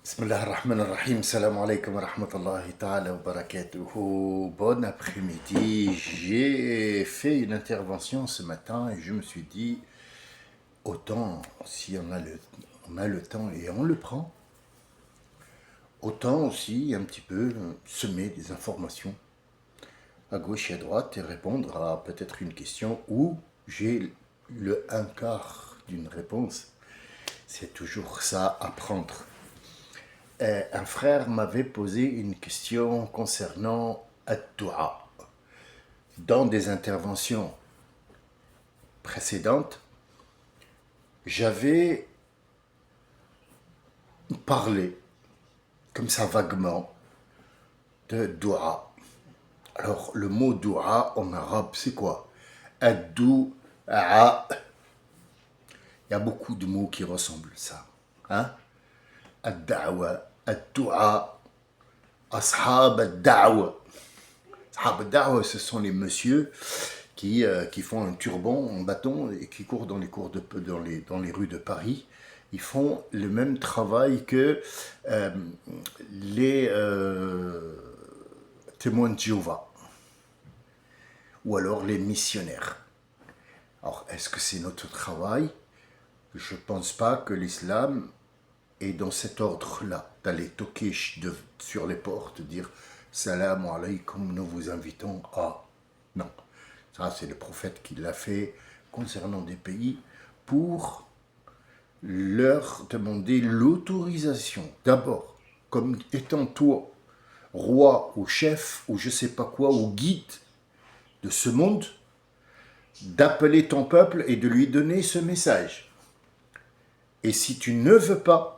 Bismillah ar-Rahman ar-Rahim, salam alaikum wa rahmatullahi ta'ala wa barakatuhu. Bon après-midi, j'ai fait une intervention ce matin et je me suis dit, autant si on a le temps et on le prend, autant aussi un petit peu semer des informations à gauche et à droite et répondre à peut-être une question où j'ai le un quart d'une réponse. C'est toujours ça à prendre. Un frère m'avait posé une question concernant Ad-Dua. Dans des interventions précédentes, j'avais parlé, comme ça vaguement, de Dua. Alors, le mot Dua en arabe, c'est quoi? Ad-Dua. Il y a beaucoup de mots qui ressemblent à ça. Hein? Ad-Da'wa, Ad-Dua, Ashab Ad-Da'wa. Ashab Ad-Da'wa, ce sont les messieurs qui font un turban en bâton et qui courent dans les rues de Paris. Ils font le même travail que les témoins de Jéhovah ou alors les missionnaires. Alors, est-ce que c'est notre travail? Je ne pense pas que l'islam est dans cet ordre-là, d'aller toquer sur les portes, dire « Salam alaykum, nous vous invitons à... » Non, ça c'est le prophète qui l'a fait concernant des pays pour leur demander l'autorisation. D'abord, comme étant toi, roi ou chef ou je sais pas quoi, ou guide de ce monde, d'appeler ton peuple et de lui donner ce message. Et si tu ne veux pas,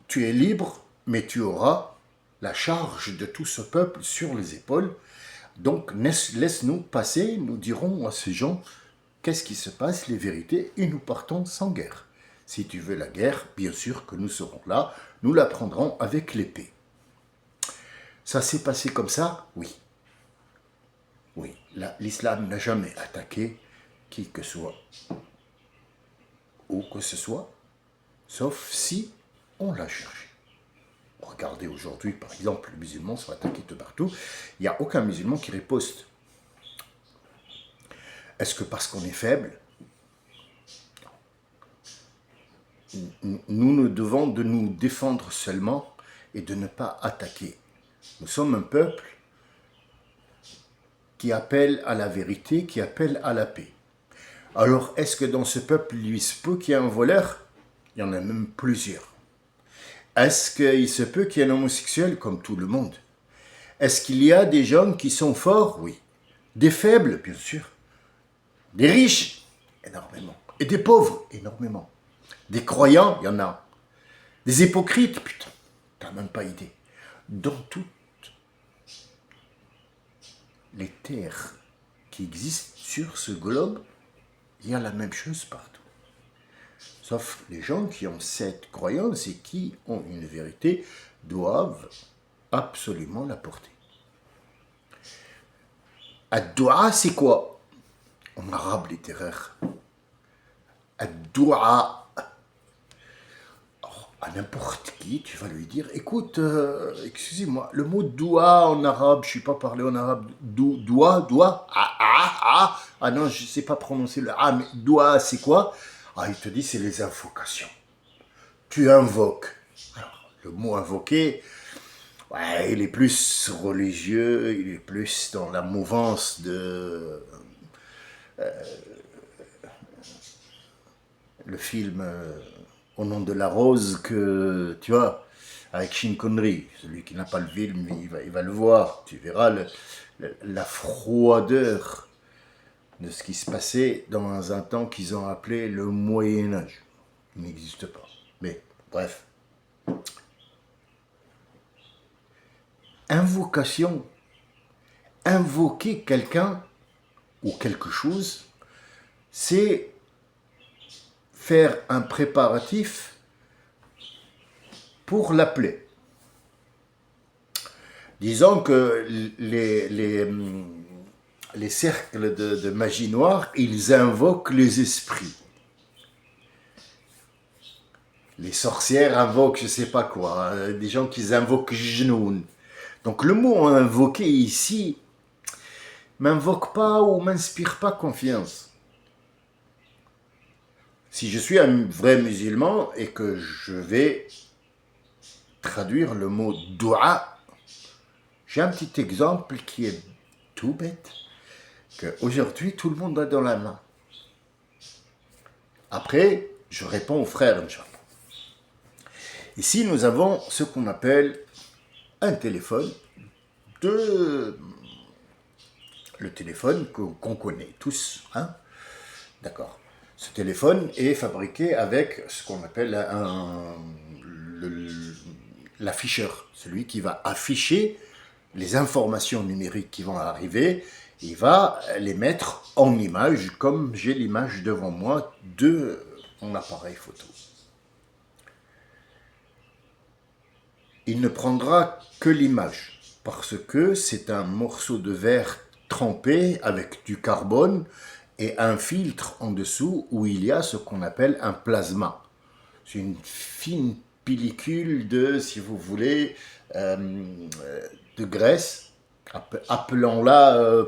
tu es libre, mais tu auras la charge de tout ce peuple sur les épaules. Donc laisse-nous passer, nous dirons à ces gens qu'est-ce qui se passe, les vérités, et nous partons sans guerre. Si tu veux la guerre, bien sûr que nous serons là, nous la prendrons avec l'épée. Ça s'est passé comme ça? Oui. Oui, l'islam n'a jamais attaqué qui que soit, où que ce soit, sauf si on l'a cherché. Regardez aujourd'hui, par exemple, les musulmans sont attaqués de partout. Il n'y a aucun musulman qui riposte. Est-ce que parce qu'on est faible? Nous nous devons de nous défendre seulement et de ne pas attaquer. Nous sommes un peuple qui appelle à la vérité, qui appelle à la paix. Alors, est-ce que dans ce peuple, il se peut qu'il y ait un voleur? Il y en a même plusieurs. Est-ce qu'il se peut qu'il y ait un homosexuel comme tout le monde? Est-ce qu'il y a des gens qui sont forts? Oui. Des faibles, bien sûr. Des riches? Énormément. Et des pauvres? Énormément. Des croyants? Il y en a. Des hypocrites? Putain, t'as même pas idée. Dans toutes les terres qui existent sur ce globe, il y a la même chose partout. Sauf les gens qui ont cette croyance et qui ont une vérité doivent absolument la porter. Ad-Dua, c'est quoi? En arabe littéraire. Ad-Dua. À n'importe qui, tu vas lui dire, écoute, excusez-moi, le mot doua en arabe, je ne sais pas parler en arabe, doua, ah non, je ne sais pas prononcer le ah, mais doua, c'est quoi? Ah, il te dit, c'est les invocations. Tu invoques. Alors, le mot invoquer, ouais, il est plus religieux, il est plus dans la mouvance de le film Au nom de la rose que, tu vois, avec Sean Connery. Celui qui n'a pas le film, il va le voir. Tu verras la froideur de ce qui se passait dans un temps qu'ils ont appelé le Moyen-Âge. Il n'existe pas. Mais, bref. Invocation. Invoquer quelqu'un ou quelque chose, c'est faire un préparatif pour l'appeler. Disons que les cercles de magie noire, ils invoquent les esprits. Les sorcières invoquent je sais pas quoi, des gens qui invoquent Jnoun. Donc le mot invoquer ici m'invoque pas ou m'inspire pas confiance. Si je suis un vrai musulman et que je vais traduire le mot dua, j'ai un petit exemple qui est tout bête, qu'aujourd'hui tout le monde a dans la main. Après, je réponds aux frères, Inch'Allah. Ici, nous avons ce qu'on appelle un téléphone, le téléphone qu'on connaît tous, hein? D'accord. Ce téléphone est fabriqué avec ce qu'on appelle l'afficheur, celui qui va afficher les informations numériques qui vont arriver. Il va les mettre en image, comme j'ai l'image devant moi de mon appareil photo. Il ne prendra que l'image, parce que c'est un morceau de verre trempé avec du carbone et un filtre en dessous où il y a ce qu'on appelle un plasma. C'est une fine pellicule de, si vous voulez, de graisse, appelons-la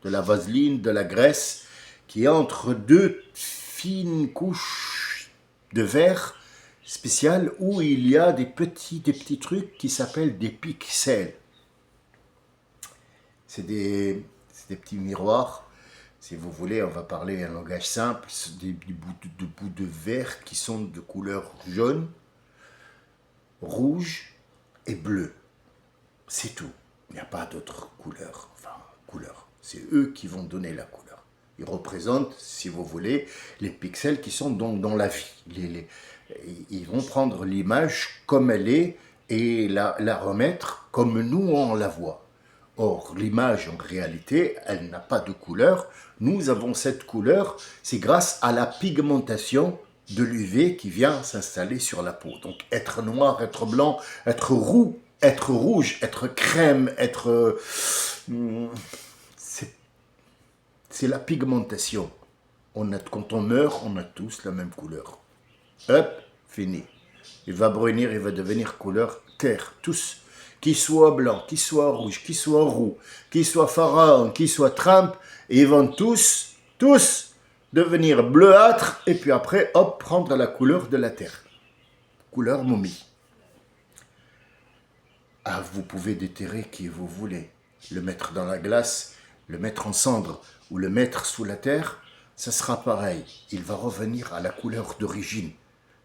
de la vaseline, de la graisse, qui est entre deux fines couches de verre spéciales où il y a des petits trucs qui s'appellent des pixels. C'est des petits miroirs. Si vous voulez, on va parler un langage simple, des bouts de verre qui sont de couleur jaune, rouge et bleu. C'est tout. Il n'y a pas d'autre couleur. Enfin, couleur. C'est eux qui vont donner la couleur. Ils représentent, si vous voulez, les pixels qui sont dans la vie. Ils vont prendre l'image comme elle est et la remettre comme nous on la voit. Or, l'image, en réalité, elle n'a pas de couleur. Nous avons cette couleur, c'est grâce à la pigmentation de l'UV qui vient s'installer sur la peau. Donc, être noir, être blanc, être roux, être rouge, être crème, être... c'est la pigmentation. Quand on meurt, on a tous la même couleur. Hop, fini. Il va brunir, il va devenir couleur terre, tous. Qu'il soit blanc, qu'il soit rouge, qu'il soit roux, qu'il soit pharaon, qu'il soit Trump, ils vont tous devenir bleuâtres et puis après, hop, prendre la couleur de la terre. Couleur momie. Ah, vous pouvez déterrer qui vous voulez. Le mettre dans la glace, le mettre en cendre ou le mettre sous la terre, ça sera pareil. Il va revenir à la couleur d'origine.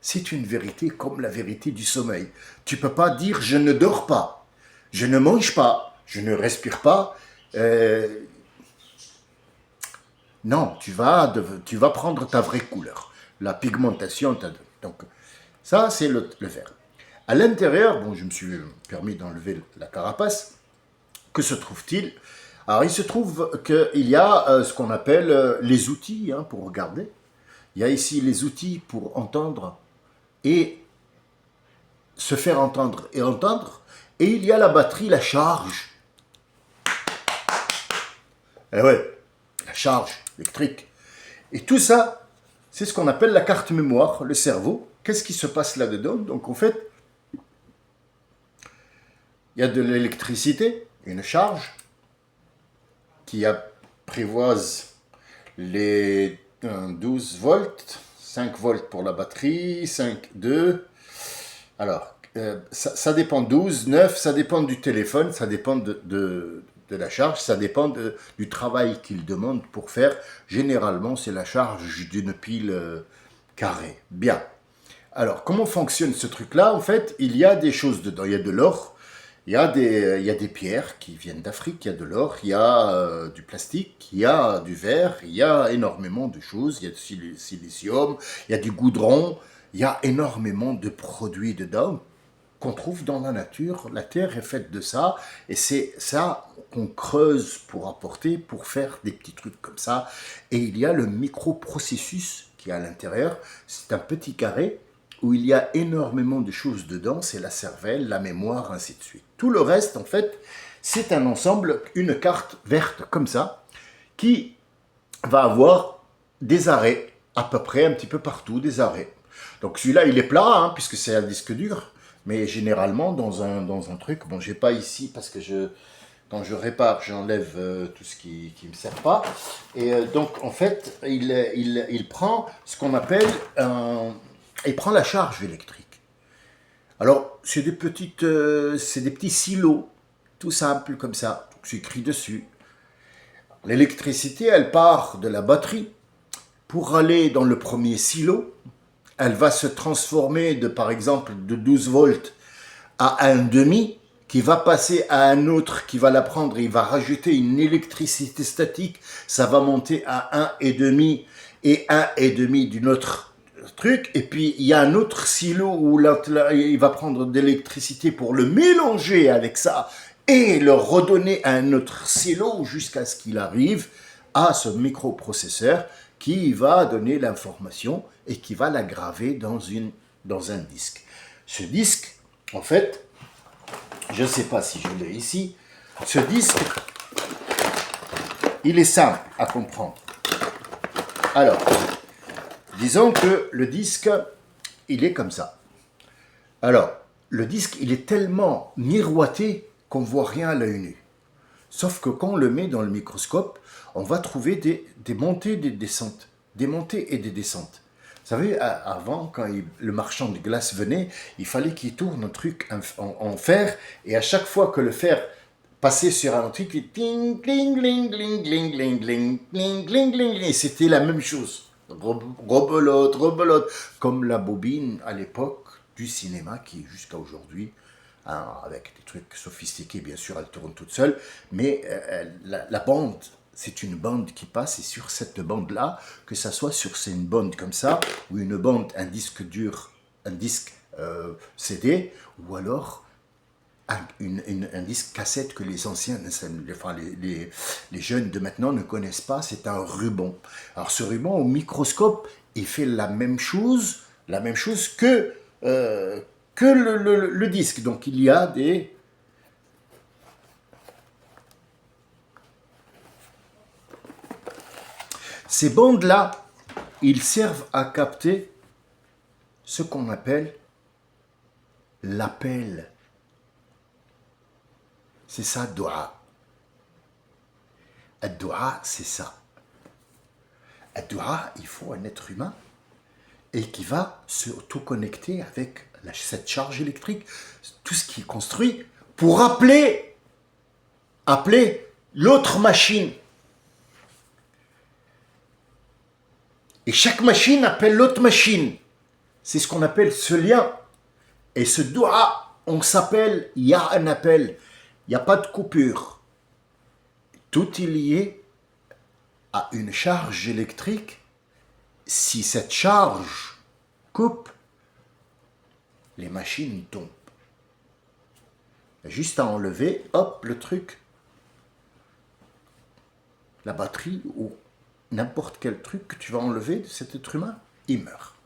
C'est une vérité comme la vérité du sommeil. Tu ne peux pas dire « je ne dors pas ». Je ne mange pas, je ne respire pas. Non, tu vas prendre ta vraie couleur. La pigmentation. Donc, ça, c'est le vert. À l'intérieur, bon, je me suis permis d'enlever la carapace. Que se trouve-t-il? Alors, il se trouve qu'il y a ce qu'on appelle les outils pour regarder. Il y a ici les outils pour entendre et se faire entendre et entendre. Et il y a la batterie, la charge. Eh ouais, la charge électrique. Et tout ça, c'est ce qu'on appelle la carte mémoire, le cerveau. Qu'est-ce qui se passe là-dedans? Donc en fait, il y a de l'électricité, une charge, qui apprivoise les 12 volts, 5 volts pour la batterie, 5, 2. Alors, ça dépend 12, 9, ça dépend du téléphone, ça dépend de la charge, ça dépend du travail qu'il demande pour faire. Généralement, c'est la charge d'une pile carrée. Bien. Alors, comment fonctionne ce truc-là? En fait, il y a des choses dedans. Il y a de l'or, il y a des pierres qui viennent d'Afrique, il y a de l'or, il y a du plastique, il y a du verre, il y a énormément de choses. Il y a du silicium, il y a du goudron, il y a énormément de produits dedans qu'on trouve dans la nature. La terre est faite de ça, et c'est ça qu'on creuse pour apporter, pour faire des petits trucs comme ça. Et il y a le microprocessus qui est à l'intérieur. C'est un petit carré où il y a énormément de choses dedans. C'est la cervelle, la mémoire, ainsi de suite. Tout le reste, en fait, c'est un ensemble, une carte verte comme ça, qui va avoir des arrêts, à peu près un petit peu partout, des arrêts. Donc celui-là, il est plat, hein, puisque c'est un disque dur. Mais généralement, dans un truc, bon, j'ai pas ici, parce que quand je répare, j'enlève tout ce qui ne me sert pas. Et donc, en fait, il prend ce qu'on appelle il prend la charge électrique. Alors, c'est des petits silos, tout simple comme ça. Donc, c'est écrit dessus. L'électricité, elle part de la batterie pour aller dans le premier silo. Elle va se transformer par exemple, de 12 volts à 1,5, qui va passer à un autre qui va la prendre, il va rajouter une électricité statique, ça va monter à 1,5 et 1,5 d'une autre truc, et puis il y a un autre silo où il va prendre de l'électricité pour le mélanger avec ça et le redonner à un autre silo jusqu'à ce qu'il arrive à ce microprocesseur qui va donner l'information et qui va la graver dans un disque. Ce disque, en fait, je ne sais pas si je l'ai ici, ce disque, il est simple à comprendre. Alors, disons que le disque, il est comme ça. Alors, le disque, il est tellement miroité qu'on ne voit rien à l'œil nu. Sauf que quand on le met dans le microscope, on va trouver des montées et des descentes. Des montées et des descentes. Vous savez, avant, quand le marchand de glace venait, il fallait qu'il tourne un truc en fer, et à chaque fois que le fer passait sur un truc, il ting, gling, gling, gling, gling, gling, gling, gling, gling, gling, et c'était la même chose. Rebelote, rebelote, comme la bobine à l'époque du cinéma qui, jusqu'à aujourd'hui, hein, avec des trucs sophistiqués, bien sûr, elle tourne toute seule, mais la bande, c'est une bande qui passe, et sur cette bande-là, que ça soit une bande comme ça, ou une bande, un disque dur, un disque CD, ou alors un disque cassette que les anciens, enfin les jeunes de maintenant ne connaissent pas, c'est un ruban. Alors ce ruban, au microscope, il fait la même chose que le disque. Donc il y a ces bandes-là, ils servent à capter ce qu'on appelle l'appel. C'est ça, dua. Dua, c'est ça. Dua, il faut un être humain et qui va se auto-connecter avec cette charge électrique, tout ce qui est construit pour appeler l'autre machine. Et chaque machine appelle l'autre machine. C'est ce qu'on appelle ce lien. Et ce dua, on s'appelle, il y a un appel. Il n'y a pas de coupure. Tout est lié à une charge électrique. Si cette charge coupe, les machines tombent. Juste à enlever, hop, le truc. La batterie ou n'importe quel truc que tu vas enlever de cet être humain, il meurt.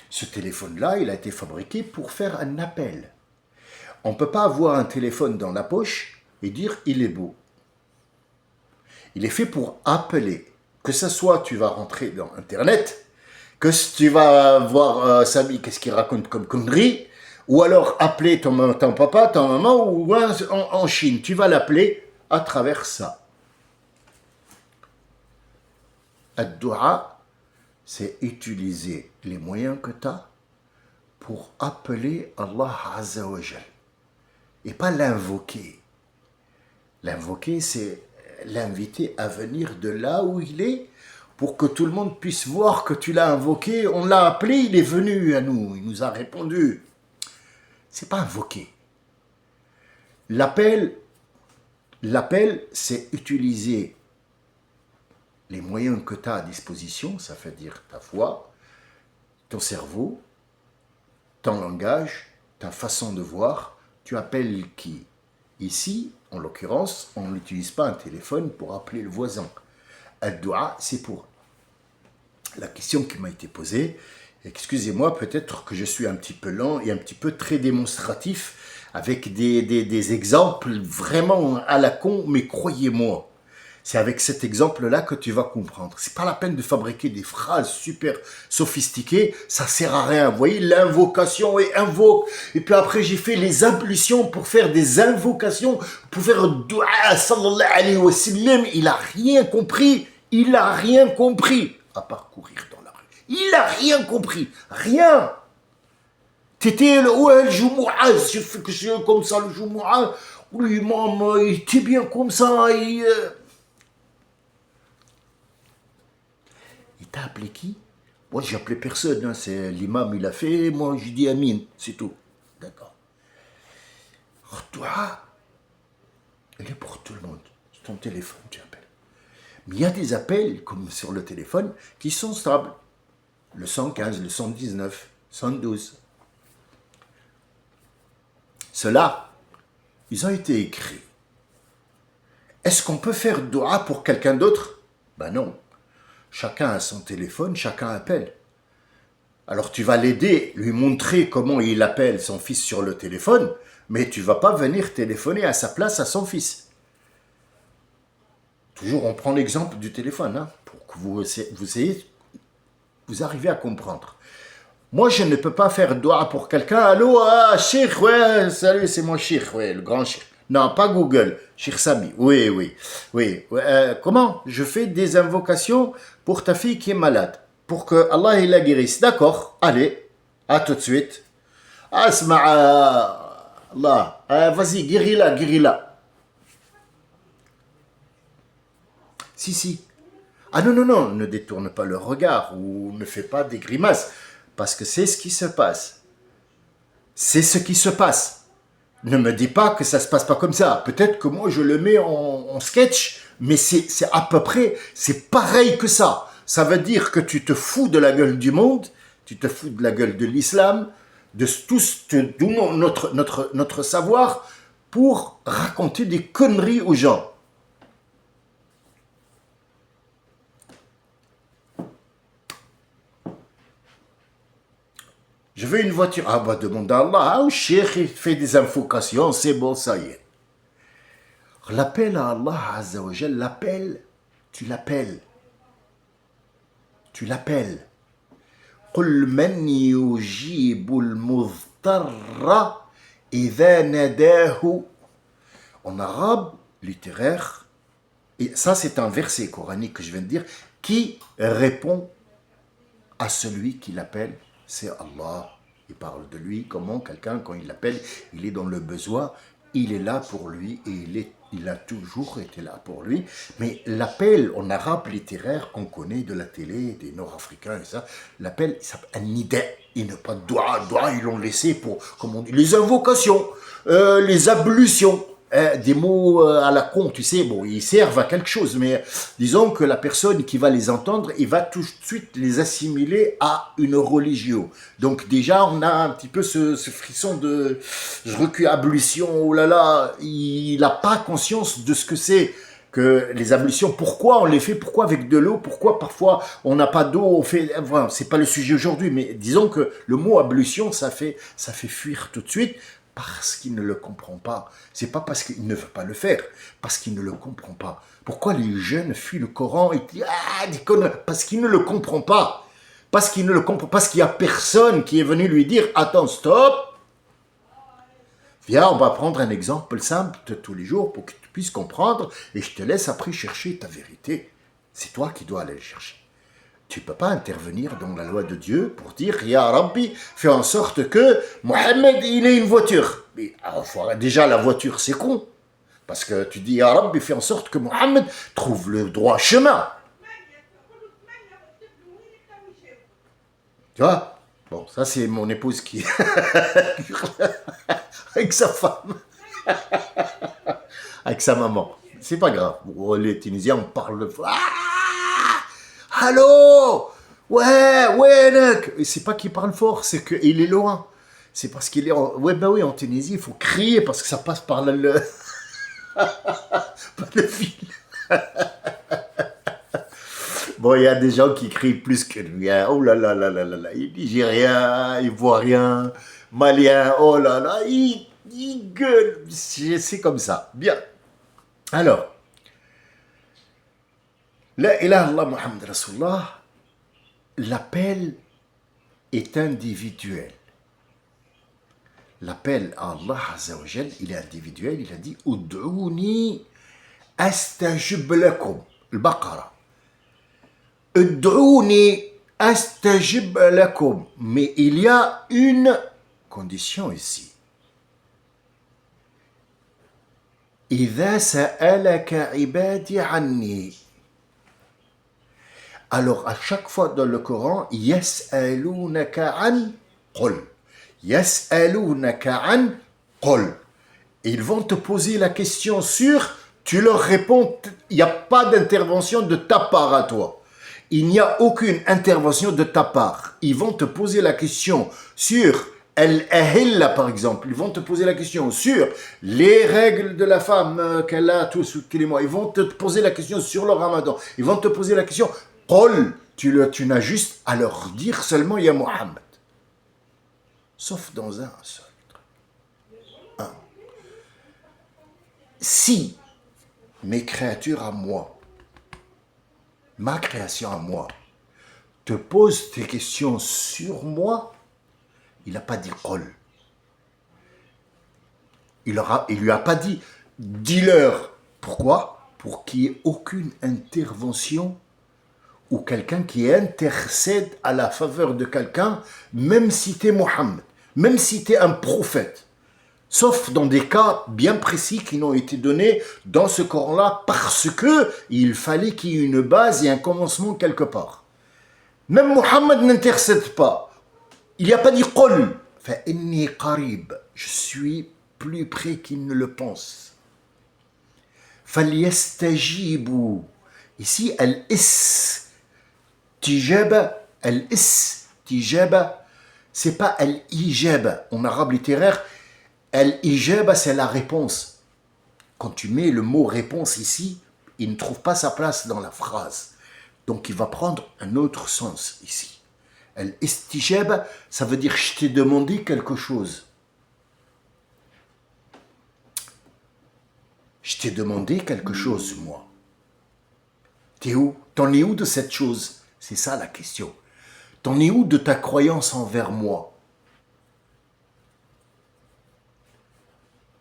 Ce téléphone-là, il a été fabriqué pour faire un appel. On ne peut pas avoir un téléphone dans la poche et dire « il est beau ». Il est fait pour appeler. Que ce soit tu vas rentrer dans Internet, que tu vas voir Samy, qu'est-ce qu'il raconte comme connerie, ou alors appeler ton papa, ta maman, ou en Chine. Tu vas l'appeler à travers ça. Ad-Dua, c'est utiliser les moyens que tu as pour appeler Allah Azza wa Jal. Et pas l'invoquer. L'invoquer, c'est l'inviter à venir de là où il est pour que tout le monde puisse voir que tu l'as invoqué. On l'a appelé, il est venu à nous, il nous a répondu. C'est pas invoquer. L'appel, c'est utiliser les moyens que tu as à disposition, ça veut dire ta foi, ton cerveau, ton langage, ta façon de voir. Tu appelles qui? Ici, en l'occurrence, on n'utilise pas un téléphone pour appeler le voisin. Ad-Dua, c'est pour la question qui m'a été posée. Excusez-moi, peut-être que je suis un petit peu lent et un petit peu très démonstratif avec des exemples vraiment à la con, mais croyez-moi, C'est avec cet exemple-là que tu vas comprendre. C'est pas la peine de fabriquer des phrases super sophistiquées, ça sert à rien. Vous voyez, l'invocation et invoque. Et puis après, j'ai fait les ablutions pour faire des invocations, pour faire dua, sallallahu alayhi wa sallam. Il a rien compris. Il a rien compris. À part courir dans la rue. Il a rien compris. Rien. T'étais le Jumu'ah, je fais que c'est comme ça le Jumu'ah. Oui, maman, il était bien comme ça. Il t'a appelé qui? Moi, j'ai appelé personne. Hein. C'est l'imam, il a fait. Moi, j'ai dit Amin. C'est tout. D'accord. Alors, toi, il est pour tout le monde. C'est ton téléphone, tu appelles. Mais il y a des appels, comme sur le téléphone, qui sont stables. Le 115, le 119, 112. Ceux-là, ils ont été écrits. Est-ce qu'on peut faire dua pour quelqu'un d'autre? Ben non. Chacun a son téléphone, chacun appelle. Alors tu vas l'aider, lui montrer comment il appelle son fils sur le téléphone, mais tu ne vas pas venir téléphoner à sa place à son fils. Toujours, on prend l'exemple du téléphone, hein, pour que vous arrivez à comprendre. Moi, je ne peux pas faire dua pour quelqu'un. Allô, Cheikh, ouais, salut, c'est moi Cheikh, ouais, le grand Cheikh. Non, pas Google, Cheikh Sami. Oui. Comment? Je fais des invocations pour ta fille qui est malade, pour que Allah il la guérisse. D'accord, allez, à tout de suite. Asma, Allah, vas-y, guéris-la. Si. Ah non, ne détourne pas le regard ou ne fais pas des grimaces. Parce que c'est ce qui se passe. C'est ce qui se passe. Ne me dis pas que ça se passe pas comme ça. Peut-être que moi je le mets en sketch, mais c'est à peu près, c'est pareil que ça. Ça veut dire que tu te fous de la gueule du monde, tu te fous de la gueule de l'islam, de tout notre savoir pour raconter des conneries aux gens. Je veux une voiture. Ah bah demande à Allah. Ah, Cheikh, il fait des invocations, c'est bon, ça y est. L'appel à Allah Azza wa Jal, l'appel, tu l'appelles. قل من يجيب المضطر إذا نداه. En arabe littéraire, et ça c'est un verset coranique que je viens de dire, qui répond à celui qui l'appelle, c'est Allah. Il parle de lui, comment quelqu'un, quand il l'appelle, il est dans le besoin, il est là pour lui et il a toujours été là pour lui. Mais l'appel en arabe littéraire qu'on connaît de la télé, des Nord-Africains et ça, l'appel, il s'appelle un nida. Il n'a pas de doigt, ils l'ont laissé pour, comme on dit, les invocations, les ablutions. Des mots à la con, tu sais, bon, ils servent à quelque chose, mais disons que la personne qui va les entendre, il va tout de suite les assimiler à une religion. Donc déjà, on a un petit peu ce frisson de je recule ablution, oh là là, il n'a pas conscience de ce que c'est que les ablutions, pourquoi on les fait, pourquoi avec de l'eau, pourquoi parfois on n'a pas d'eau, on fait, enfin, c'est pas le sujet aujourd'hui, mais disons que le mot ablution, ça fait fuir tout de suite, parce qu'il ne le comprend pas. C'est pas parce qu'il ne veut pas le faire, parce qu'il ne le comprend pas. Pourquoi les jeunes fuient le Coran et disent des conneries? Parce qu'il ne le comprend pas. Parce qu'il ne le comprend pas. Parce qu'il n'y a personne qui est venu lui dire attends, stop. Viens, on va prendre un exemple simple de tous les jours pour que tu puisses comprendre et je te laisse après chercher ta vérité. C'est toi qui dois aller le chercher. Tu ne peux pas intervenir dans la loi de Dieu pour dire « Ya Rabbi, fais en sorte que Mohamed, il ait une voiture. » Mais déjà, la voiture, c'est con. Parce que tu dis « Ya Rabbi, fais en sorte que Mohamed trouve le droit chemin. » Tu vois? Bon, ça, c'est mon épouse qui... avec sa femme. Avec sa maman. C'est pas grave. Bon, les Tunisiens, on parle... Allô? Ouais, mec. Et c'est pas qu'il parle fort, c'est qu'il est loin. C'est parce qu'il est en Tunisie, il faut crier parce que ça passe par le fil. Bon, il y a des gens qui crient plus que lui. Hein. Oh là là là là là là. Il Nigérien, Ivoirien, Malien, oh là là, il gueule. C'est comme ça. Bien. Alors, La ilaha illallah Muhammad Rasulullah, l'appel est individuel. L'appel à Allah Azza wa Jal, il est individuel. Il a dit « Ud'ouni astajib lakum » Al-Baqarah. « Ud'ouni astajib lakum » Mais il y a une condition ici. « Idha sa'alaka ibadi anni » Alors, à chaque fois dans le Coran, « Yas'alunaka an qul » Yas'alunaka an qul. Ils vont te poser la question sur, tu leur réponds, il n'y a pas d'intervention de ta part à toi. Il n'y a aucune intervention de ta part. Ils vont te poser la question sur Al-Ahilla, par exemple. Ils vont te poser la question sur les règles de la femme qu'elle a tous les mois. Ils vont te poser la question sur le ramadan. Ils vont te poser la question, qul. Tu n'as juste à leur dire seulement Ya Muhammad. Sauf dans un seul. Si mes créatures à moi, ma création à moi, te pose des questions sur moi, il n'a pas dit qul. Il lui a pas dit dis-leur. Pourquoi? Pour qu'il n'y ait aucune intervention ou quelqu'un qui intercède à la faveur de quelqu'un, même si tu es Mohammed, même si tu es un prophète. Sauf dans des cas bien précis qui n'ont été donnés dans ce Coran-là parce qu'il fallait qu'il y ait une base et un commencement quelque part. Même Mohammed n'intercède pas. Il n'y a pas dit « Qul » « Fa inni qarib » Je suis plus près qu'il ne le pense. « Falyastajibu » Ici, al-istijaba, c'est pas al-ijaba. En arabe littéraire, al-ijaba, c'est la réponse. Quand tu mets le mot réponse ici, il ne trouve pas sa place dans la phrase. Donc, il va prendre un autre sens ici. Al-istijaba, ça veut dire je t'ai demandé quelque chose. Je t'ai demandé quelque chose, moi. T'es où? T'en es où de cette chose? C'est ça la question. T'en es où de ta croyance envers moi?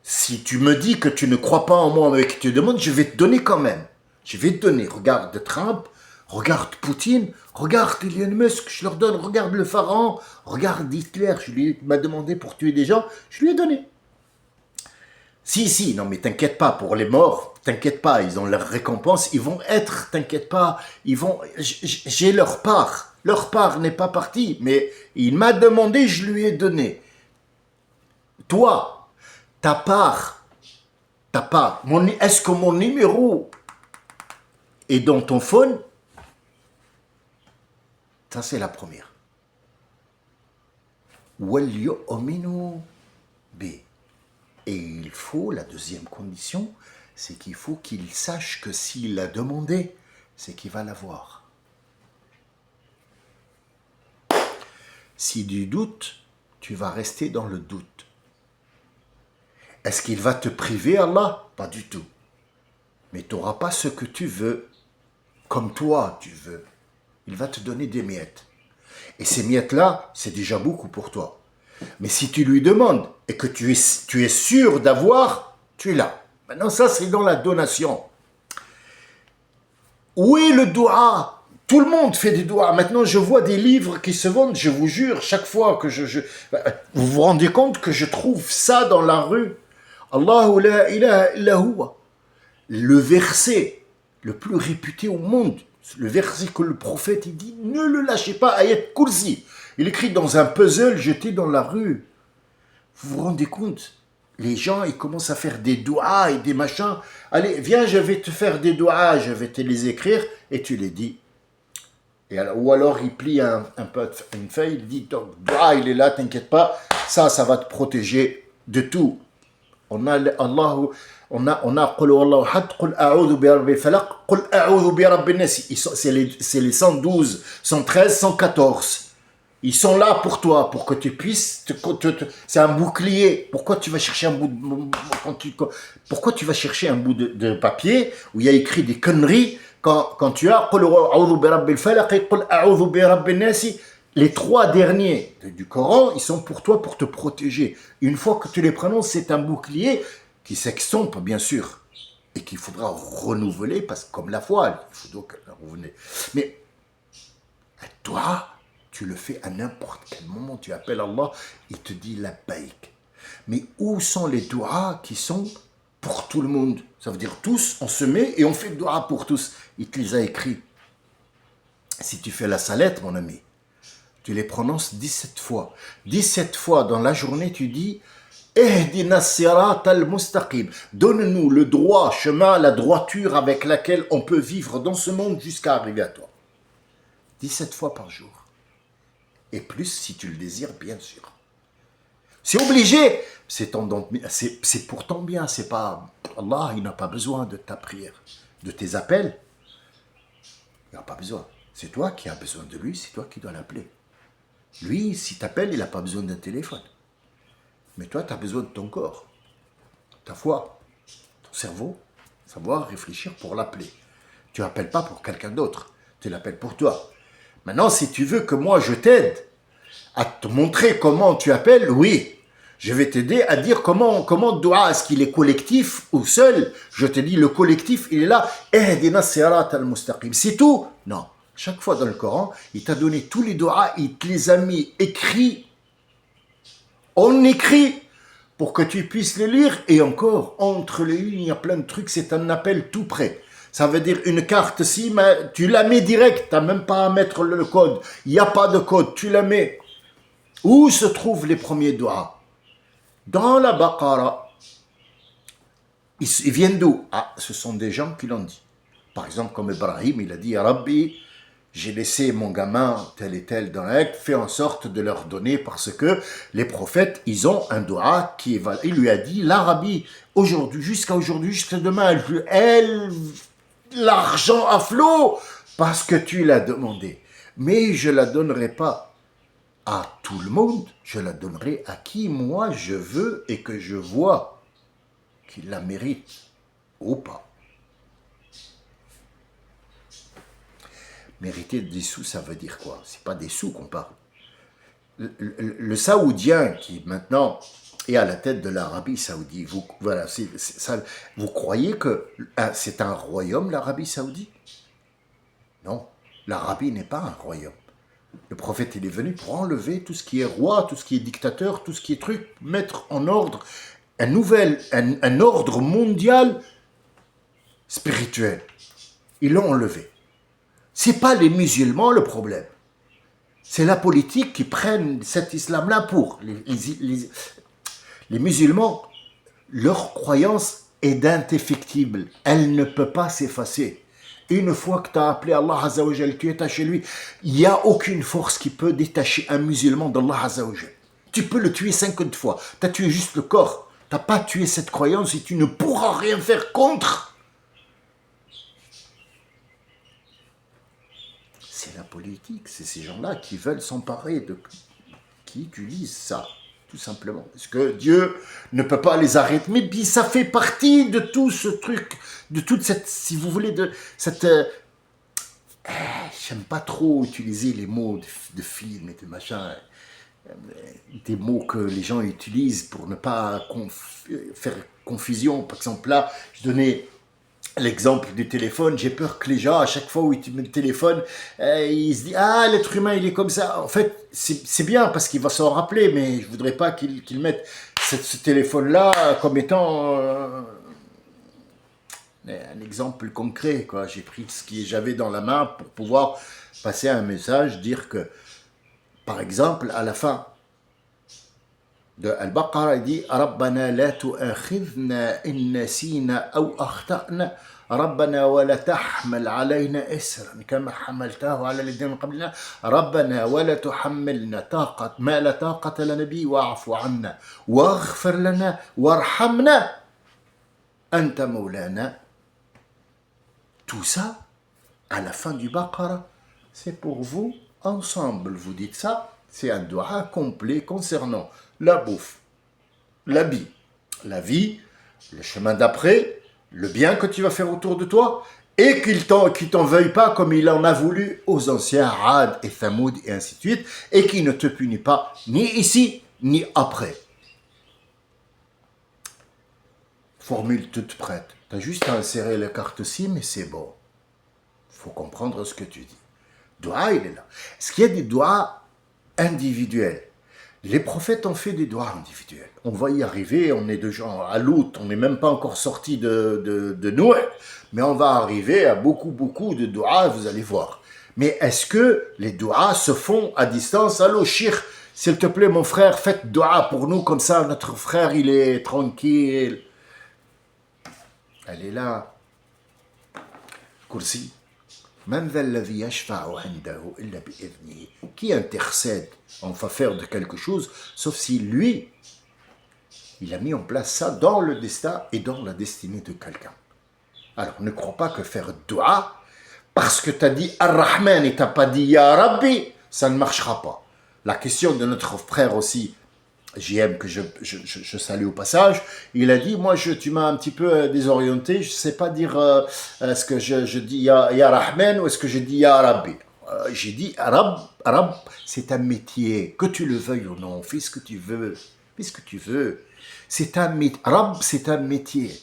Si tu me dis que tu ne crois pas en moi mais que tu demandes, je vais te donner quand même. Je vais te donner. Regarde Trump, regarde Poutine, regarde Elon Musk, je leur donne. Regarde le pharaon, regarde Hitler, il m'a demandé pour tuer des gens, je lui ai donné. Si, non mais t'inquiète pas, pour les morts, t'inquiète pas, ils ont leur récompense, ils vont être, t'inquiète pas, j'ai leur part n'est pas partie, mais il m'a demandé, je lui ai donné. Toi, ta part, est-ce que mon numéro est dans ton phone? Ça c'est la première. Wal yu'minu bi. Et il faut, la deuxième condition, c'est qu'il faut qu'il sache que s'il l'a demandé, c'est qu'il va l'avoir. Si tu doutes, tu vas rester dans le doute. Est-ce qu'il va te priver, Allah? Pas du tout. Mais tu n'auras pas ce que tu veux, comme toi tu veux. Il va te donner des miettes. Et ces miettes-là, c'est déjà beaucoup pour toi. Mais si tu lui demandes et que tu es sûr d'avoir, tu l'as. Maintenant, ça, c'est dans la donation. Où est le doua? Tout le monde fait des douas. Maintenant, je vois des livres qui se vendent, je vous jure, chaque fois que vous vous rendez compte que je trouve ça dans la rue. Allahu la ilaha illa huwa. Le verset le plus réputé au monde, le verset que le prophète il dit, ne le lâchez pas, ayat kursi. Il écrit dans un puzzle jeté dans la rue. Vous vous rendez compte? Les gens, ils commencent à faire des douas et des machins. Allez, viens, je vais te faire des douas, je vais te les écrire et tu les dis. Et alors, ou alors, il plie une feuille, il dit, ton doua, il est là, t'inquiète pas, ça va te protéger de tout. On a qul huwallahu ahad, qul a'udhu bi rabbil falaq, qul a'udhu bi rabbin nas. C'est les 112, 113, 114. Ils sont là pour toi, pour que tu puisses, c'est un bouclier. Pourquoi tu vas chercher un bout de papier où il y a écrit des conneries Quand tu as قُلْ أَعُوذُ بِرَبِّ الْفَلَقِ et قُلْ أَعُوذُ بِرَبِّ النَّاسِ, les trois derniers du Coran, ils sont pour toi, pour te protéger. Une fois que tu les prononces, c'est un bouclier qui s'extompe, bien sûr, et qu'il faudra renouveler, parce que comme la foi, il faut donc la renouveler. Mais toi, tu le fais à n'importe quel moment, tu appelles Allah, il te dit la baïk. Mais où sont les doigts qui sont pour tout le monde? Ça veut dire tous, on se met et on fait le doigt pour tous. Il te les a écrits. Si tu fais la salette, mon ami, tu les prononces 17 fois. 17 fois dans la journée, tu dis Ehdina sirat al-mustaqim. Donne-nous le droit chemin, la droiture avec laquelle on peut vivre dans ce monde jusqu'à arriver à toi. 17 fois par jour. Et plus si tu le désires, bien sûr. C'est obligé. C'est pour ton bien. C'est pas Allah, il n'a pas besoin de ta prière, de tes appels. Il n'a pas besoin. C'est toi qui as besoin de lui, c'est toi qui dois l'appeler. Lui, s'il t'appelle, il n'a pas besoin d'un téléphone. Mais toi, tu as besoin de ton corps, ta foi, ton cerveau, savoir réfléchir pour l'appeler. Tu n'appelles pas pour quelqu'un d'autre, tu l'appelles pour toi. Maintenant, si tu veux que moi, je t'aide à te montrer comment tu appelles, oui, je vais t'aider à dire comment doua, est-ce qu'il est collectif ou seul. Je te dis, le collectif, il est là. Ehdina sirat al-mustaqim. C'est tout? Non. Chaque fois dans le Coran, il t'a donné tous les doigts, il te les a mis écrits. On écrit pour que tu puisses les lire. Et encore, entre les lignes, il y a plein de trucs, c'est un appel tout près. Ça veut dire une carte, si tu la mets direct, tu n'as même pas à mettre le code. Il n'y a pas de code, tu la mets. Où se trouvent les premiers doigts? Dans la Baqara. Ils viennent d'où? Ah, ce sont des gens qui l'ont dit. Par exemple, comme Ibrahim, il a dit, Rabbi, j'ai laissé mon gamin tel et tel dans la Mecque, fais en sorte de leur donner parce que les prophètes, ils ont un doigt qui est valable. Il lui a dit, l'Arabie, aujourd'hui, jusqu'à demain, l'argent à flot parce que tu l'as demandé. Mais je ne la donnerai pas à tout le monde, je la donnerai à qui moi je veux et que je vois qu'il la mérite ou pas. Mériter des sous, ça veut dire quoi? C'est pas des sous qu'on parle. Le Saoudien qui maintenant est à la tête de l'Arabie Saoudite, vous croyez que c'est un royaume, l'Arabie Saoudite? Non, l'Arabie n'est pas un royaume. Le prophète, il est venu pour enlever tout ce qui est roi, tout ce qui est dictateur, tout ce qui est truc, mettre en ordre un ordre mondial spirituel. Ils l'ont enlevé. C'est pas les musulmans le problème. C'est la politique qui prennent cet islam-là pour. Les musulmans, leur croyance est indéfectible. Elle ne peut pas s'effacer. Une fois que tu as appelé Allah Azza wa Jal, tu es attaché à lui, il n'y a aucune force qui peut détacher un musulman d'Allah Azza wa Jal. Tu peux le tuer 50 fois. Tu as tué juste le corps. Tu n'as pas tué cette croyance et tu ne pourras rien faire contre. C'est la politique, c'est ces gens-là qui veulent s'emparer qui utilisent ça, tout simplement. Parce que Dieu ne peut pas les arrêter, mais puis ça fait partie de tout ce truc, de toute cette, si vous voulez, de cette... j'aime pas trop utiliser les mots de film et de machin, des mots que les gens utilisent pour ne pas faire confusion. Par exemple, là, je donnais l'exemple du téléphone, j'ai peur que les gens, à chaque fois où ils mettent le téléphone, ils se disent « Ah, l'être humain, il est comme ça ». En fait, c'est bien parce qu'il va s'en rappeler, mais je ne voudrais pas qu'il mette ce téléphone-là comme étant un exemple concret, quoi. J'ai pris ce que j'avais dans la main pour pouvoir passer un message, dire que, par exemple, à la fin de Al-Baqarah, il dit Rabbana la tu'akhidhna in nasina aw akhta'na Rabbana wa la tahmal alayna isran kama hamaltahu ala alladhina min qablina Rabbana wa la tuhammilna ma la taqata lana bihi wa'fu 'anna waghfir lana warhamna anta mawlana. Tout ça, à la fin du Baqarah, c'est pour vous ensemble. Vous dites ça, c'est un doua complet concernant la bouffe, l'habit, la vie, le chemin d'après, le bien que tu vas faire autour de toi et qu'il t'en veuille pas comme il en a voulu aux anciens Ad et Thamoud et ainsi de suite, et qu'il ne te punit pas ni ici ni après. Formule toute prête. Tu as juste à insérer la carte SIM et c'est bon. Il faut comprendre ce que tu dis. Doua, il est là. Est-ce qu'il y a des doigts individuels? Les prophètes ont fait des doigts individuels. On va y arriver, on est déjà à Lout, on n'est même pas encore sorti de Noé, mais on va arriver à beaucoup de doigts, vous allez voir. Mais est-ce que les doigts se font à distance? Allô, Shir, s'il te plaît, mon frère, faites doigt pour nous, comme ça, notre frère, il est tranquille. Elle est là. Kursi. Qui intercède en faveur de quelque chose, sauf si lui, il a mis en place ça dans le destin et dans la destinée de quelqu'un. Alors, ne crois pas que faire dua, parce que tu as dit Ar-Rahman et tu n'as pas dit Ya Rabbi, ça ne marchera pas. La question de notre frère aussi, JM, que je salue au passage, il a dit, moi, tu m'as un petit peu désorienté, je ne sais pas dire, est-ce que je dis ya Rahman ou est-ce que je dis Ya Rabbi. J'ai dit, Arab, c'est un métier, que tu le veuilles ou non, fais ce que tu veux, fais ce que tu veux. C'est un métier, Arab, c'est un métier.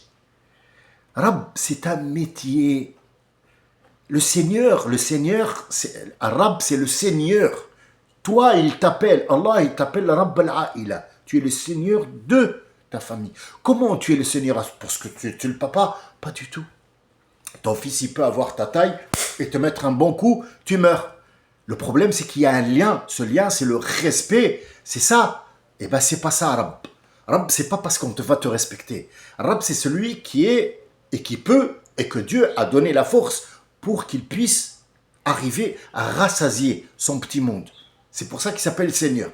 Arab, c'est un métier. Le Seigneur, Arab, c'est le Seigneur. Toi, il t'appelle, Allah, il t'appelle Rabb al-Aïla. Tu es le Seigneur de ta famille. Comment tu es le Seigneur? Parce que tu es le papa? Pas du tout. Ton fils, il peut avoir ta taille et te mettre un bon coup, tu meurs. Le problème, c'est qu'il y a un lien. Ce lien, c'est le respect. C'est ça. Eh bien, c'est pas ça, Rabb. Rabb, c'est pas parce qu'on va te respecter. Rabb, c'est celui qui est et qui peut et que Dieu a donné la force pour qu'il puisse arriver à rassasier son petit monde. C'est pour ça qu'il s'appelle Seigneur.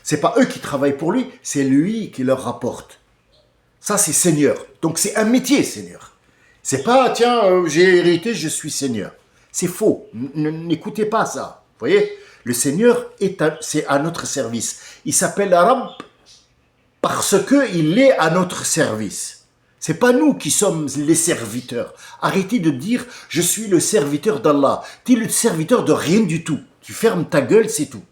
C'est pas eux qui travaillent pour lui, c'est lui qui leur rapporte. Ça, c'est Seigneur. Donc, c'est un métier, Seigneur. C'est pas, tiens, j'ai hérité, je suis Seigneur. C'est faux. N'écoutez pas ça. Vous voyez? Le Seigneur, c'est à notre service. Il s'appelle Rabb parce qu'il est à notre service. C'est pas nous qui sommes les serviteurs. Arrêtez de dire, je suis le serviteur d'Allah. Tu es le serviteur de rien du tout. Tu fermes ta gueule, c'est tout.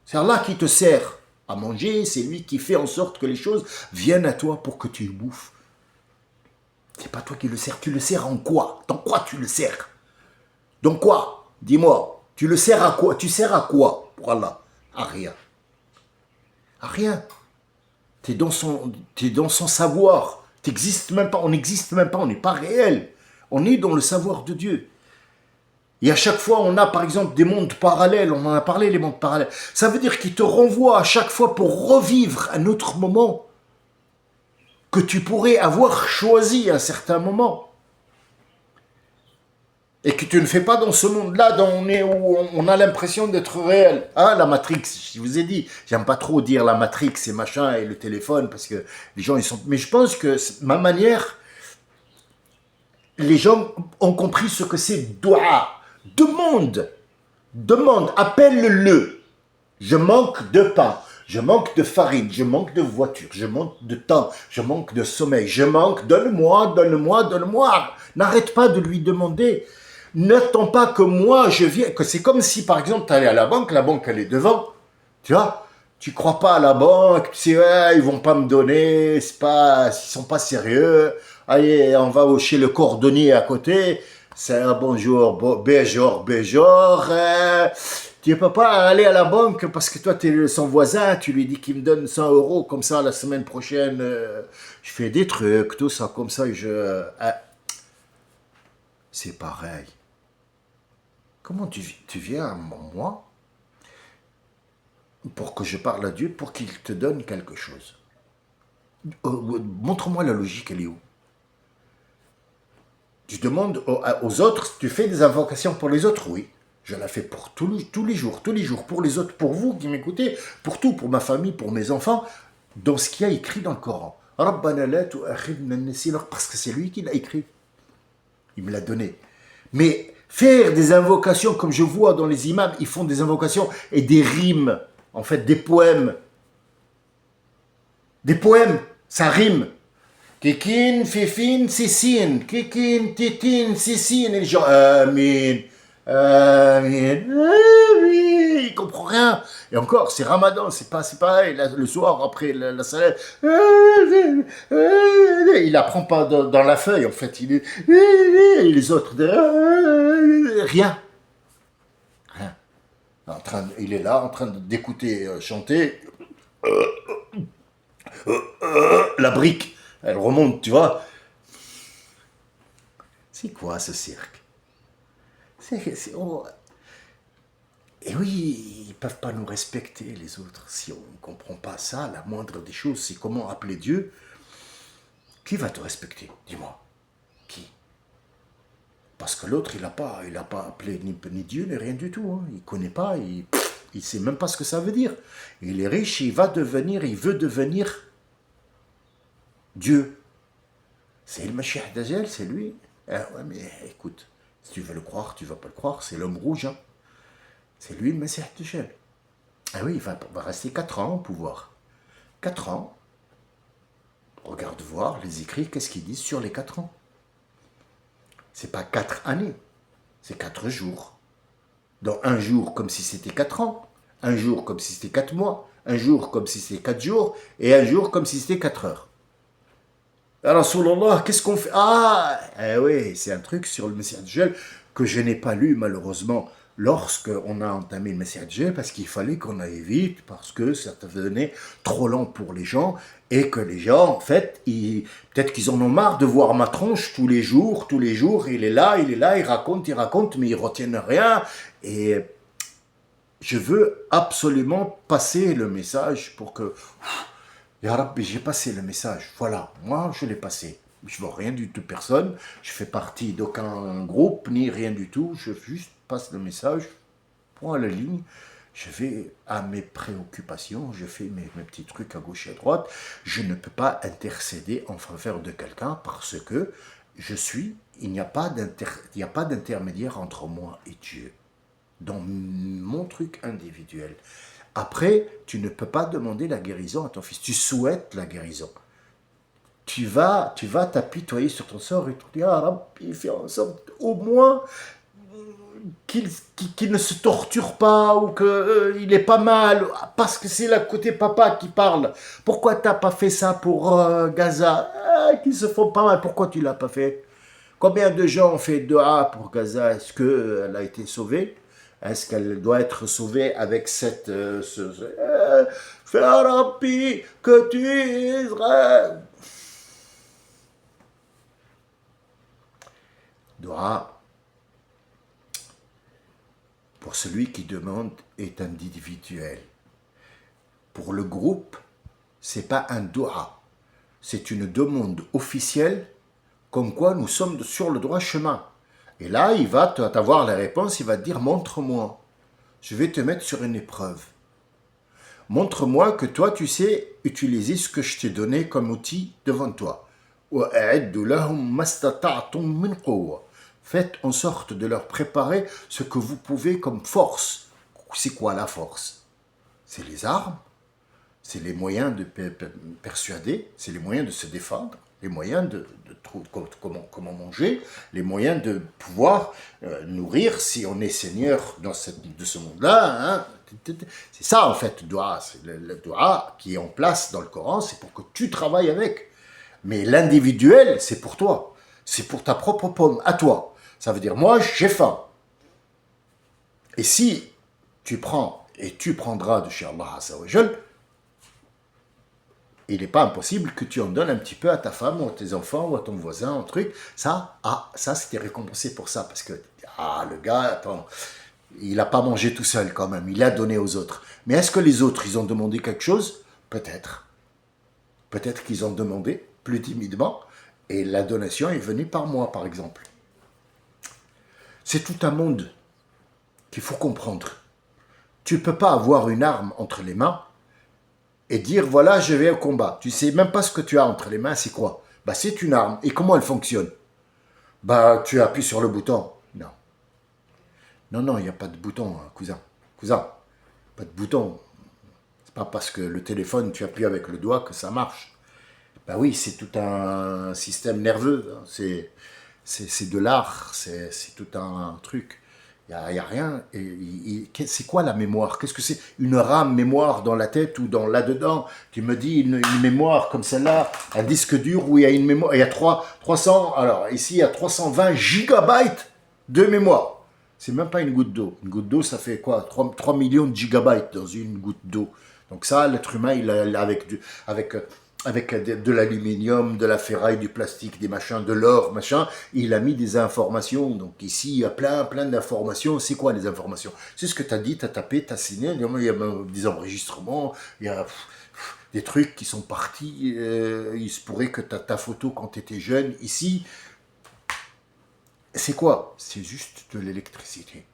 C'est Allah qui te sert à manger, c'est lui qui fait en sorte que les choses viennent à toi pour que tu bouffes. C'est pas toi qui le sers, tu le sers en quoi? Dans quoi tu le sers? Dans quoi? Dis-moi, tu le sers à quoi? Tu sers à quoi pour Allah? À rien. À rien. T'es dans son savoir. T'existes même pas, on n'existe même pas, on n'est pas réel. On est dans le savoir de Dieu. Et à chaque fois, on a par exemple des mondes parallèles, on en a parlé, les mondes parallèles. Ça veut dire qu'il te renvoie à chaque fois pour revivre un autre moment que tu pourrais avoir choisi à un certain moment. Et que tu ne fais pas dans ce monde-là où on a l'impression d'être réel. Hein, la Matrix, je vous ai dit, j'aime pas trop dire la Matrix et machin et le téléphone parce que les gens, ils sont... Mais je pense que ma manière, les gens ont compris ce que c'est doua. Demande, appelle-le. Je manque de pain, je manque de farine, je manque de voiture, je manque de temps, je manque de sommeil, donne-moi. N'arrête pas de lui demander. N'attends pas que moi je vienne, que c'est comme si par exemple tu allais à la banque elle est devant, tu vois, tu crois pas à la banque, tu sais, ouais, ils vont pas me donner, ils sont pas sérieux, allez, on va chez le cordonnier à côté. C'est un bonjour, béjour. Tu ne peux pas aller à la banque parce que toi, tu es son voisin, tu lui dis qu'il me donne 100 € comme ça la semaine prochaine. Je fais des trucs, tout ça, comme ça, c'est pareil. Comment tu viens à moi pour que je parle à Dieu, pour qu'il te donne quelque chose? Montre-moi la logique, elle est où? Tu demandes aux autres, tu fais des invocations pour les autres? Oui, je la fais pour tous les jours, pour les autres, pour vous qui m'écoutez, pour tout, pour ma famille, pour mes enfants, dans ce qu'il y a écrit dans le Coran. Rabbana la tu'akhidna in nasina, parce que c'est lui qui l'a écrit. Il me l'a donné. Mais faire des invocations, comme je vois dans les imams, ils font des invocations et des rimes, en fait des poèmes. Des poèmes, ça rime. Kikin, fifin, sissin. Kikin, titin, sissin. Et les gens, Amin. Amin. Amin. Il comprend rien. Et encore, c'est Ramadan, c'est pareil. Là, le soir, après la salade, il apprend pas dans la feuille, en fait. Et les autres, rien. Rien. Il est là, en train d'écouter chanter. La brique, elle remonte, tu vois. C'est quoi ce cirque? Et oui, ils peuvent pas nous respecter, les autres. Si on ne comprend pas ça, la moindre des choses, c'est comment appeler Dieu. Qui va te respecter? Dis-moi. Qui? Parce que l'autre, il a pas appelé ni Dieu, ni rien du tout. Hein. Il connaît pas, il sait même pas ce que ça veut dire. Il est riche, il veut devenir Dieu. C'est le Mashiach d'Ajel, c'est lui. Ah ouais, mais écoute, si tu veux le croire, tu vas pas le croire, c'est l'homme rouge. Hein. C'est lui le Mashiach d'Ajel. Ah oui, il va rester 4 ans au pouvoir. 4 ans. Regarde voir les écrits, qu'est-ce qu'ils disent sur les 4 ans. C'est pas 4 années, c'est 4 jours. Dans un jour comme si c'était 4 ans, un jour comme si c'était 4 mois, un jour comme si c'était 4 jours, et un jour comme si c'était 4 heures. Alors, Rasulallah, qu'est-ce qu'on fait? Ah, oui, c'est un truc sur le Messie Djel que je n'ai pas lu malheureusement lorsqu'on a entamé le Messie Djel parce qu'il fallait qu'on aille vite, parce que ça devenait trop lent pour les gens et que les gens, en fait, peut-être qu'ils en ont marre de voir ma tronche tous les jours, il est là, il raconte, mais ils retiennent rien. Et je veux absolument passer le message pour que... Ya Rabbi, j'ai passé le message. Voilà, moi, je l'ai passé. Je ne veux rien du tout, personne. Je fais partie d'aucun groupe, ni rien du tout. Je juste passe le message, prends la ligne. Je vais à mes préoccupations, je fais mes petits trucs à gauche et à droite. Je ne peux pas intercéder en faveur de quelqu'un parce que il n'y a pas d'intermédiaire entre moi et Dieu. Dans mon truc individuel. Après, tu ne peux pas demander la guérison à ton fils. Tu souhaites la guérison. Tu vas t'apitoyer sur ton sort et tu dis, ah, Rabbi, fais en sorte au moins qu'il ne se torture pas ou qu'il est pas mal, parce que c'est le côté papa qui parle. Pourquoi t'as pas fait ça pour Gaza? Qu'ils se font pas mal, pourquoi tu l'as pas fait? Combien de gens ont fait dua pour Gaza? Est-ce qu'elle a été sauvée? Est-ce qu'elle doit être sauvée avec cette... fais Rabbi, que tu es Israël. Dua, pour celui qui demande, est individuel. Pour le groupe, c'est pas un dua. C'est une demande officielle comme quoi nous sommes sur le droit chemin. Et là, il va t'avoir la réponse, il va te dire, montre-moi. Je vais te mettre sur une épreuve. Montre-moi que toi, tu sais utiliser ce que je t'ai donné comme outil devant toi. Faites en sorte de leur préparer ce que vous pouvez comme force. C'est quoi la force? C'est les armes, c'est les moyens de persuader, c'est les moyens de se défendre, les moyens de trouver comment manger, les moyens de pouvoir nourrir si on est seigneur de ce monde-là. Hein. C'est ça en fait, le doua qui est en place dans le Coran, c'est pour que tu travailles avec. Mais l'individuel, c'est pour toi. C'est pour ta propre pomme, à toi. Ça veut dire, moi, j'ai faim. Et si tu prends, et tu prendras de chez Allah Azza wa Jal, il n'est pas impossible que tu en donnes un petit peu à ta femme, ou à tes enfants, ou à ton voisin, un truc. Ça, c'était récompensé pour ça. Parce que, le gars, attends, il n'a pas mangé tout seul quand même. Il a donné aux autres. Mais est-ce que les autres, ils ont demandé quelque chose? Peut-être. Peut-être qu'ils ont demandé plus timidement. Et la donation est venue par moi, par exemple. C'est tout un monde qu'il faut comprendre. Tu ne peux pas avoir une arme entre les mains et dire, voilà, je vais au combat. Tu ne sais même pas ce que tu as entre les mains, c'est quoi? C'est une arme. Et comment elle fonctionne? Tu appuies sur le bouton. Non. Non, il n'y a pas de bouton, hein, cousin. Cousin, pas de bouton. C'est pas parce que le téléphone, tu appuies avec le doigt que ça marche. Ben oui, c'est tout un système nerveux, hein. C'est de l'art, c'est tout un truc. Il y a rien. C'est quoi la mémoire? Qu'est-ce que c'est? Une RAM mémoire dans la tête ou dans là-dedans? Tu me dis une mémoire comme celle-là, un disque dur où il y a une mémoire, il y a 300, alors ici il y a 320 gigabytes de mémoire. C'est même pas une goutte d'eau. Une goutte d'eau, ça fait quoi? 3 millions de gigabytes dans une goutte d'eau. Donc ça, l'être humain, avec, avec de l'aluminium, de la ferraille, du plastique, des machins, de l'or, machin, il a mis des informations. Donc ici, il y a plein d'informations. C'est quoi les informations? C'est ce que tu as dit, tu as tapé, tu as signé. Il y a des enregistrements, il y a des trucs qui sont partis. Il se pourrait que tu as ta photo quand tu étais jeune. Ici, c'est quoi? C'est juste de l'électricité.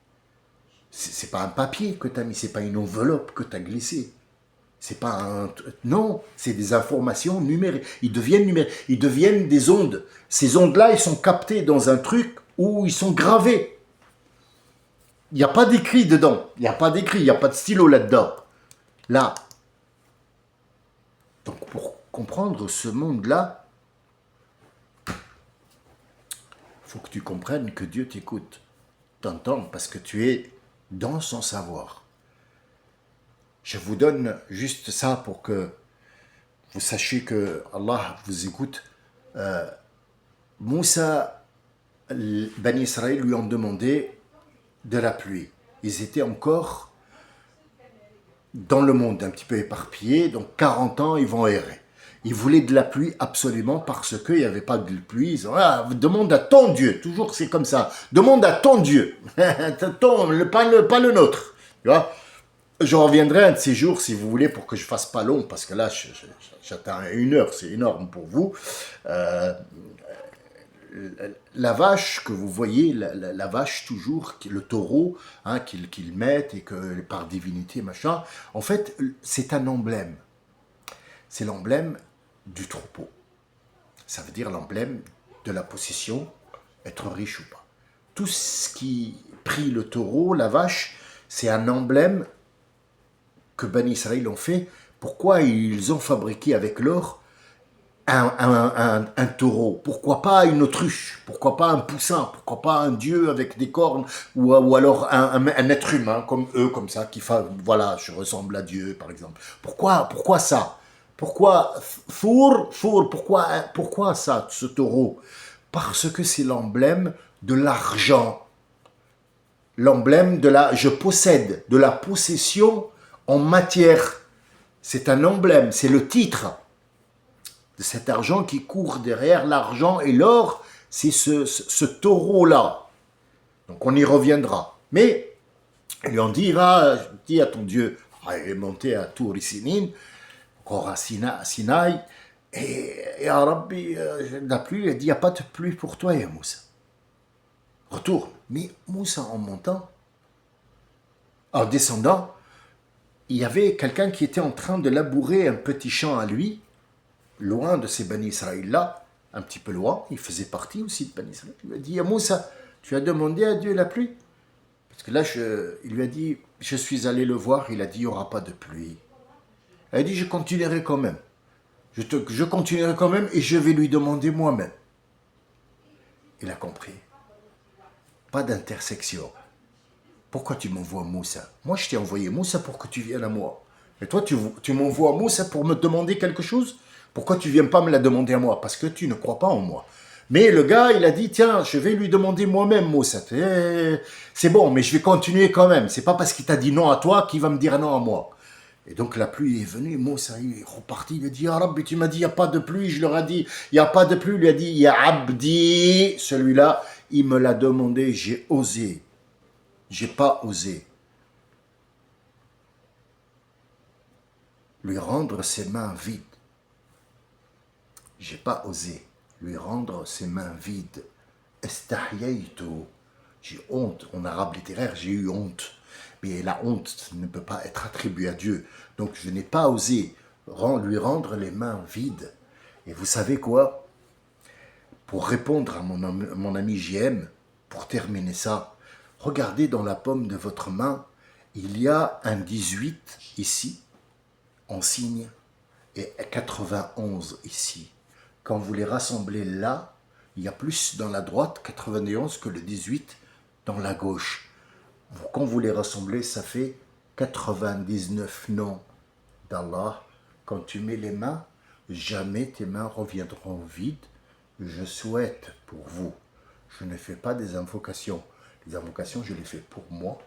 C'est pas un papier que tu as mis, c'est pas une enveloppe que tu as glissée. C'est pas un... Non, c'est des informations numériques. Ils deviennent numériques. Ils deviennent des ondes. Ces ondes-là, ils sont captées dans un truc où ils sont gravés. Il n'y a pas d'écrit dedans. Il n'y a pas d'écrit. Il n'y a pas de stylo là-dedans. Là. Donc, pour comprendre ce monde-là, il faut que tu comprennes que Dieu t'écoute. T'entends parce que tu es dans son savoir. Je vous donne juste ça pour que vous sachiez que Allah vous écoute. Moussa, Bani Israël lui ont demandé de la pluie. Ils étaient encore dans le monde, un petit peu éparpillés, donc 40 ans, ils vont errer. Ils voulaient de la pluie absolument parce qu'il n'y avait pas de pluie. Ils ont dit, demande à ton Dieu, toujours c'est comme ça, demande à ton Dieu, pas le nôtre. Tu vois. Je reviendrai un de ces jours, si vous voulez, pour que je fasse pas long, parce que là, j'atteins 1 heure, c'est énorme pour vous. La vache que vous voyez, la vache toujours, le taureau, hein, qu'ils mettent et que par divinité, machin, en fait, c'est un emblème. C'est l'emblème du troupeau. Ça veut dire l'emblème de la possession, être riche ou pas. Tout ce qui prie le taureau, la vache, c'est un emblème que Bani Israël ont fait. Pourquoi ils ont fabriqué avec l'or un taureau? Pourquoi pas une autruche? Pourquoi pas un poussin? Pourquoi pas un dieu avec des cornes? Ou alors un être humain comme eux, comme ça, qui fait, voilà, je ressemble à Dieu, par exemple. Pourquoi ça? Pourquoi pourquoi ça, ce taureau? Parce que c'est l'emblème de l'argent. L'emblème de je possède, de la possession en matière. C'est un emblème, c'est le titre de cet argent qui court derrière l'argent et l'or, c'est ce taureau-là. Donc on y reviendra. Mais ils lui ont dit, va, dis à ton Dieu, il est monté à Tour Sinin, encore à Sinaï, et à Rabbi, la pluie, il a dit, il n'y a pas de pluie pour toi, ya Moussa. Retourne. Mais Moussa, en montant, en descendant, il y avait quelqu'un qui était en train de labourer un petit champ à lui, loin de ces Bani Israël-là, un petit peu loin, il faisait partie aussi de Bani Israël. Il lui a dit, Moussa, tu as demandé à Dieu la pluie? Parce que là, il lui a dit, je suis allé le voir, il a dit, il n'y aura pas de pluie. Elle a dit, je continuerai quand même. Je continuerai quand même et je vais lui demander moi-même. Il a compris. Pas d'intersection. Pourquoi tu m'envoies Moussa? Moi, je t'ai envoyé Moussa pour que tu viennes à moi. Et toi, tu m'envoies Moussa pour me demander quelque chose? Pourquoi tu ne viens pas me la demander à moi? Parce que tu ne crois pas en moi. Mais le gars, il a dit, tiens, je vais lui demander moi-même Moussa. C'est bon, mais je vais continuer quand même. C'est pas parce qu'il t'a dit non à toi qu'il va me dire non à moi. Et donc la pluie est venue, Moussa il est reparti, il a dit, ah Rabbi, tu m'as dit, il n'y a pas de pluie. Je leur ai dit, il n'y a pas de pluie. Il lui a dit, ya Abdi, celui-là, il me l'a demandé, j'ai osé. J'ai pas osé lui rendre ses mains vides. J'ai pas osé lui rendre ses mains vides. Estahyaytu. J'ai honte. En arabe littéraire, j'ai eu honte. Mais la honte ne peut pas être attribuée à Dieu. Donc je n'ai pas osé lui rendre les mains vides. Et vous savez quoi? Pour répondre à mon ami JM, pour terminer ça, regardez dans la paume de votre main, il y a un 18 ici, en signe, et 91 ici. Quand vous les rassemblez là, il y a plus dans la droite 91 que le 18 dans la gauche. Quand vous les rassemblez, ça fait 99 noms d'Allah. Quand tu mets les mains, jamais tes mains reviendront vides. Je souhaite pour vous. Je ne fais pas des invocations. Les invocations, je les fais pour moi,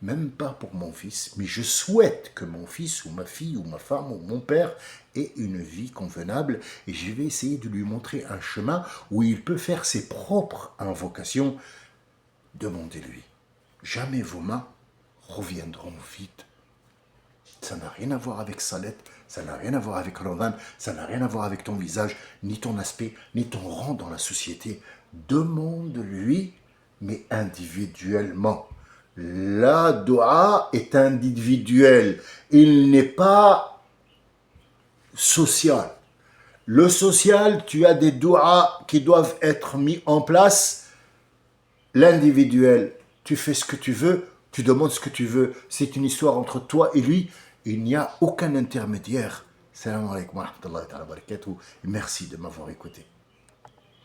même pas pour mon fils, mais je souhaite que mon fils ou ma fille ou ma femme ou mon père ait une vie convenable et je vais essayer de lui montrer un chemin où il peut faire ses propres invocations. Demandez-lui. Jamais vos mains reviendront vides. Ça n'a rien à voir avec Salet, ça n'a rien à voir avec Ramadan, ça n'a rien à voir avec ton visage, ni ton aspect, ni ton rang dans la société. Demande-lui, mais individuellement. La dua est individuelle, il n'est pas social. Le social, tu as des duas qui doivent être mis en place. L'individuel, tu fais ce que tu veux, tu demandes ce que tu veux. C'est une histoire entre toi et lui. Il n'y a aucun intermédiaire. Salam alaikum wa rahmatullahi wa barakatuh. Merci de m'avoir écouté.